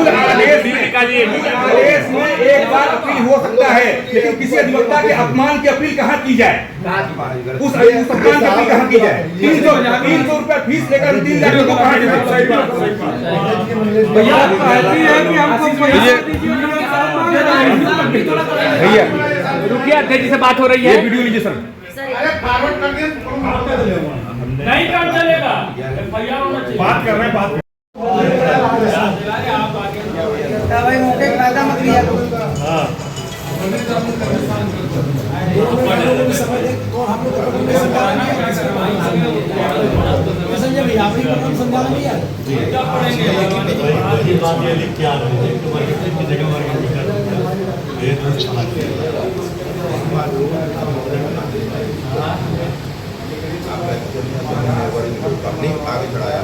आदेश में एक बार अपील हो सकता है, लेकिन किसी अधिवक्ता के अपमान की अपील कहाँ की जाए? उस अपमान की अपील कहाँ की जाए? 300 रुपया फीस लेकर 3 लाख को कहाँ दे? भैया रुकिए, अध्यक्ष जी से बात हो रही है। वीडियो लीजिए सर। नहीं काम चलेगा, बात कर रहे हैं, बात भाई मोटे फायदा मत लिया तो संजय भैया आपने समझाना नहीं है ये बात ये लिख के आ रहे हैं कि मार्केटिंग की जगह मार्केटिंग कर ये तो अच्छा आगे चढ़ाया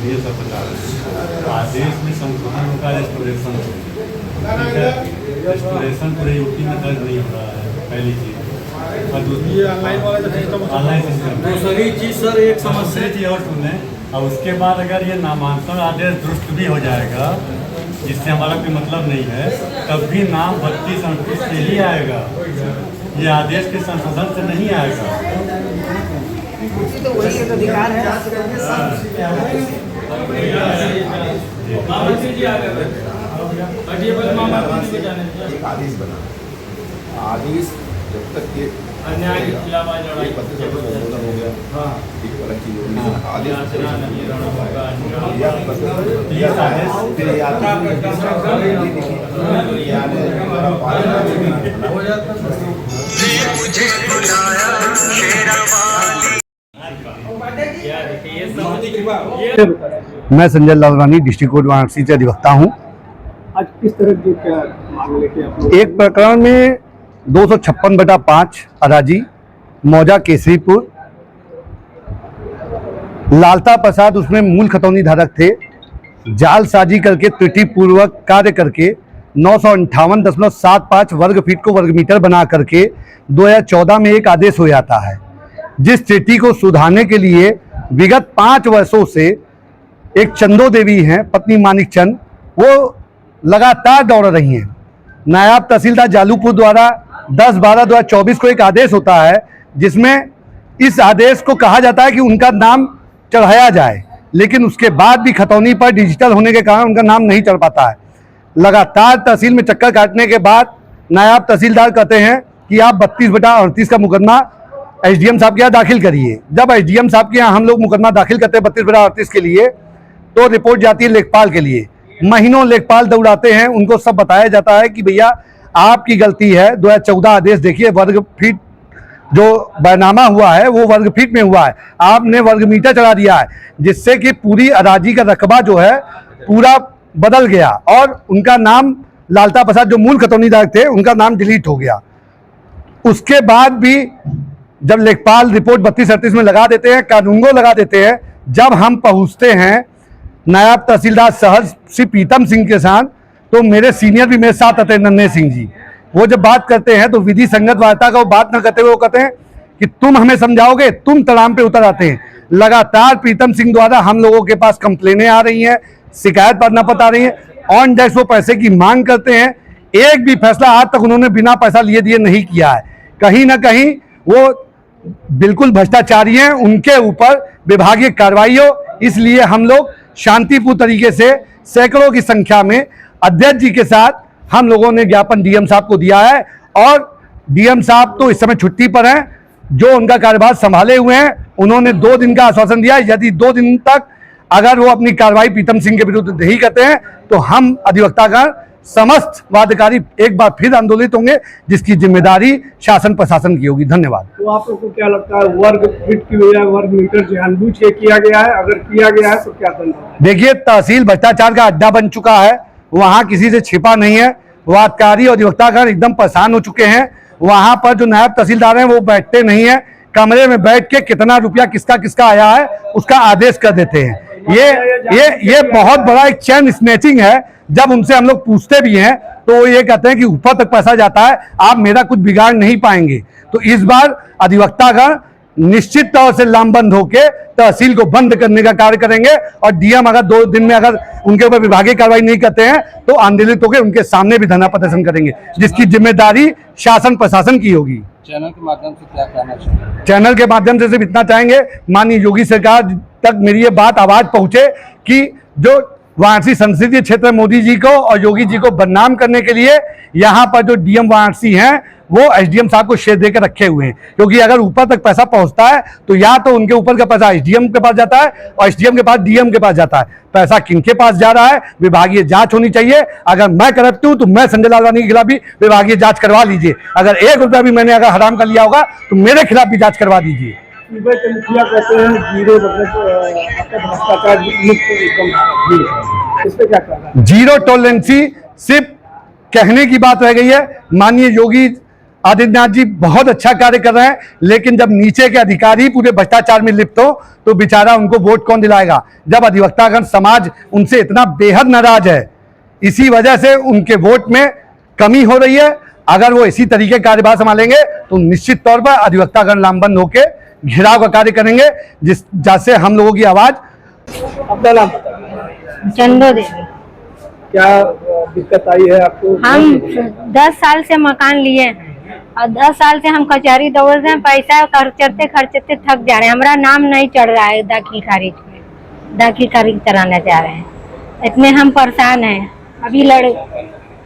ये सब बता रहे हैं। आदेश में संशोधन होगा, रेस्टोरेशन पूरे यूपी में दर्ज नहीं हो रहा है, पहली चीज। और दूसरी ऑनलाइन दूसरी चीज सर, एक समस्या थी और सुने, और उसके बाद अगर ये नामांकन आदेश दुरुस्त भी हो जाएगा, जिससे हमारा कोई मतलब नहीं है, तब भी नाम 32-38 से ही आएगा, ये आदेश के संशोधन से नहीं आएगा। तो वही एक अधिकार है। एक आदेश बना, आदेश जब तक ये अन्याय के खिलाफ संशोधन हो गया, एक अलग चीज होगी, आदेश मैं संजय लालवानी डिस्ट्रिक्ट कोर्ट वाराणसी से अधिवक्ता हूँ। आज किस तरह के क्या मांग लेके आप लोग? एक प्रकरण में 256/5 अराजी मौजा केसरीपुर, लालता प्रसाद उसमें मूल खतौनी धारक थे। जालसाजी करके त्रुटिपूर्वक कार्य करके 958.75 वर्ग फीट को वर्ग मीटर बना करके 2014 में एक आदेश हो जाता है, जिस त्रुटि को सुधारने के लिए विगत 5 वर्षों से एक चंदो देवी हैं, पत्नी मानिक चंद, वो लगातार दौड़ रही हैं। नायब तहसीलदार जालूपुर द्वारा 10/12/2024 को एक आदेश होता है, जिसमें इस आदेश को कहा जाता है कि उनका नाम चढ़ाया जाए, लेकिन उसके बाद भी खतौनी पर डिजिटल होने के कारण उनका नाम नहीं चढ़ पाता है। लगातार तहसील में चक्कर काटने के बाद नायब तहसीलदार कहते हैं कि आप 32/38 का मुकदमा एसडीएम साहब के यहाँ दाखिल करिए। जब एसडीएम साहब के यहाँ हम लोग मुकदमा दाखिल करते हैं 32/38 के लिए, तो रिपोर्ट जाती है लेखपाल के लिए। महीनों लेखपाल दौड़ाते हैं, उनको सब बताया जाता है कि भैया आपकी गलती है, 2014 आदेश देखिए, वर्ग फीट जो बैनामा हुआ है वो वर्ग फीट में हुआ है, आपने वर्ग मीटर चढ़ा दिया है, जिससे कि पूरी अराजी का रकबा जो है पूरा बदल गया और उनका नाम लालता प्रसाद जो मूल खतौनीदार थे उनका नाम डिलीट हो गया। उसके बाद भी जब लेखपाल रिपोर्ट 32-38 में लगा देते हैं, कानूनगो लगा देते हैं, जब हम पहुंचते हैं नायब तहसीलदार शहर श्री प्रीतम सिंह के साथ, तो मेरे सीनियर भी मेरे साथ आते हैं, नन्हे सिंह जी, वो जब बात करते हैं तो विधि संगत वार्ता का वो बात न करते हुए वो कहते हैं कि तुम हमें समझाओगे, तुम तड़ाम पे उतर आते हैं। लगातार प्रीतम सिंह द्वारा हम लोगों के पास कंप्लेनें आ रही हैं, शिकायत पर न पता रही है, ऑन डेस्क वो पैसे की मांग करते हैं। एक भी फैसला आज तक उन्होंने बिना पैसा लिए दिए नहीं किया है। कहीं ना कहीं वो बिल्कुल भ्रष्टाचारी हैं, उनके ऊपर विभागीय कार्रवाई हो, इसलिए हम लोग शांतिपूर्ण तरीके से सैकड़ों की संख्या में अध्यक्ष जी के साथ हम लोगों ने ज्ञापन डीएम साहब को दिया है, और डीएम साहब तो इस समय छुट्टी पर हैं, जो उनका कार्यभार संभाले हुए हैं, उन्होंने 2 दिन का आश्वासन दिया है। यदि 2 दिन तक अगर वो अपनी कार्रवाई प्रीतम सिंह के विरुद्ध नहीं करते हैं तो हम अधिवक्तागण समस्त वादकारी एक बार फिर आंदोलित होंगे, जिसकी जिम्मेदारी शासन प्रशासन की होगी। धन्यवाद। तो आप लोग को क्या लगता है, वर्ग फीट की बजाय वर्ग मीटर जानबूझ के किया गया है? अगर किया गया है तो क्या दंड? देखिए, तहसील भ्रष्टाचार का अड्डा बन चुका है, वहाँ किसी से छिपा नहीं है। वादकारी और अधिवक्तागण एकदम परेशान हो चुके हैं। वहाँ पर जो नायब तहसीलदार हैं वो बैठते नहीं है, कमरे में बैठ के कितना रुपया किसका किसका आया है उसका आदेश कर देते हैं। ये बहुत बड़ा एक चैन स्नैचिंग है। जब उनसे हम लोग पूछते भी हैं तो वो ये कहते हैं कि ऊपर तक पैसा जाता है, आप मेरा कुछ बिगाड़ नहीं पाएंगे। तो इस बार अधिवक्तागण निश्चित तौर से लामबंद होकर तहसील को बंद करने का कार्य करेंगे। और डीएम अगर 2 दिन में अगर उनके ऊपर विभागीय कार्रवाई नहीं करते हैं तो आंदोलित होकर उनके सामने भी धरना प्रदर्शन करेंगे, जिसकी जिम्मेदारी शासन प्रशासन की होगी। चैनल के माध्यम से क्या कहना चाहिए? चैनल के माध्यम से सिर्फ इतना चाहेंगे, माननीय योगी सरकार तक मेरी ये बात आवाज पहुंचे कि जो वाराणसी संसदीय क्षेत्र मोदी जी को और योगी जी को बदनाम करने के लिए यहाँ पर जो डीएम वाराणसी हैं वो एसडीएम साहब को शेयर देकर रखे हुए हैं, क्योंकि अगर ऊपर तक पैसा पहुंचता है तो या तो उनके ऊपर का पैसा एसडीएम के पास जाता है और एसडीएम के पास डीएम के पास जाता है। पैसा किनके पास जा रहा है, विभागीय जांच होनी चाहिए। अगर मैं करप्ट हूं तो मैं संजय लालवानी के खिलाफ भी विभागीय जांच करवा लीजिए। अगर 1 रुपया भी मैंने अगर हराम कर लिया होगा तो मेरे खिलाफ भी जांच करवा दीजिए। सूबे के मुखिया कहते हैं जीरो मतलब आपका भ्रष्टाचार मुक्त एकदम, इस पे क्या कहना है? जीरो टॉलरेंसी सिर्फ कहने की बात रह गई है। माननीय योगी आदित्यनाथ जी बहुत अच्छा कार्य कर रहे हैं, लेकिन जब नीचे के अधिकारी पूरे भ्रष्टाचार में लिप्त हो तो बेचारा उनको वोट कौन दिलाएगा, जब अधिवक्तागण समाज उनसे इतना बेहद नाराज है। इसी वजह से उनके वोट में कमी हो रही है। अगर वो इसी तरीके कार्यभार संभालेंगे तो निश्चित तौर पर अधिवक्तागण लामबंद होकर घेराव का कार्य करेंगे, जिससे हम लोगों की आवाज। अपना नाम बताइए। चंदो देवी। क्या दिक्कत आई है आपको? हम 10 साल से मकान लिए हैं और 10 साल से हम कचहरी दौड़ रहे हैं, पैसा खर्चते खर्चते थक जा रहे हैं। हमारा नाम नहीं चढ़ रहा है दाखिल खारिज में, दाखिल खारिज कराना चाह रहे हैं, इतने हम परेशान हैं। अभी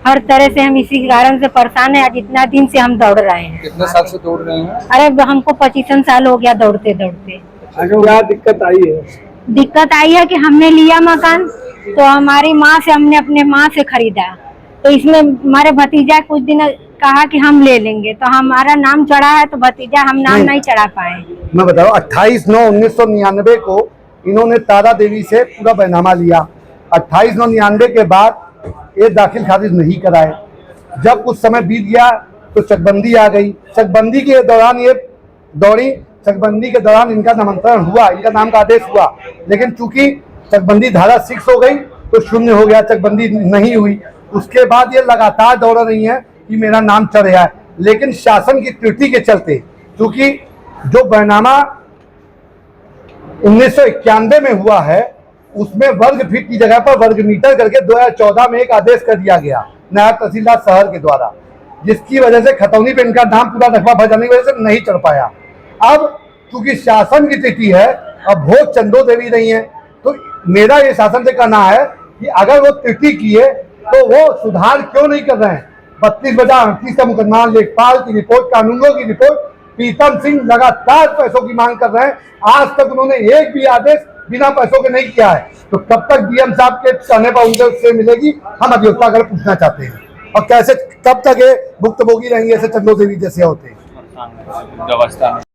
हर तरह से हम इसी कारण से परेशान हैं। आज इतना दिन से हम दौड़ रहे हैं। कितने साल से दौड़ रहे हैं? अरे हमको 25 साल हो गया दौड़ते दौड़ते। क्या दिक्कत आई है? दिक्कत आई है कि हमने लिया मकान तो हमारी माँ से, हमने अपने माँ से खरीदा, तो इसमें हमारे भतीजा कुछ दिन कहा कि हम ले लेंगे, तो हमारा नाम चढ़ा है तो भतीजा हम नाम नहीं चढ़ा पाए। मैं बताऊं 28/9/1999 को इन्होंने तारा देवी से पूरा बैनामा लिया। 28/9/99 के बाद ये दाखिल खारिज नहीं कराए। जब कुछ समय बीत गया तो चकबंदी आ गई। चकबंदी के दौरान ये दौड़ी, चकबंदी के दौरान इनका नामांतरण हुआ, इनका नाम का आदेश हुआ, लेकिन चूंकि चकबंदी धारा 6 हो गई तो शून्य हो गया, चकबंदी नहीं हुई। उसके बाद ये लगातार दौड़ रही हैं कि मेरा नाम चढ़ गया है, लेकिन शासन की त्रुटि के चलते, क्योंकि जो बैनामा 1991 में हुआ है उसमें वर्ग फीट की जगह पर वर्ग मीटर करके 2014 में एक आदेश कर दिया गया नायब तहसीलदार शहर के द्वारा, जिसकी वजह से खतौनी पे इनका नाम पूरा रकबा भर जाने की वजह से नहीं चढ़ पाया। अब क्योंकि शासन की त्रुटि है, अब वोट चंदो देवी नहीं है, तो मेरा ये शासन से कहना है कि अगर वो त्रुटि किए तो वो सुधार क्यों नहीं कर रहे हैं। 32/38 का मुकदमा, लेखपाल की रिपोर्ट, कानूनों की रिपोर्ट, प्रीतम सिंह लगातार पैसों की मांग कर रहे हैं। आज तक उन्होंने एक भी आदेश बिना पैसों के नहीं किया है, तो कब तक डीएम साहब के कहने पर उनसे उससे मिलेगी, हम अधिवक्ता कर पूछना चाहते हैं। और कैसे कब तक ये भुक्तभोगी रहेंगे ऐसे चंदो देवी जैसे होते हैं।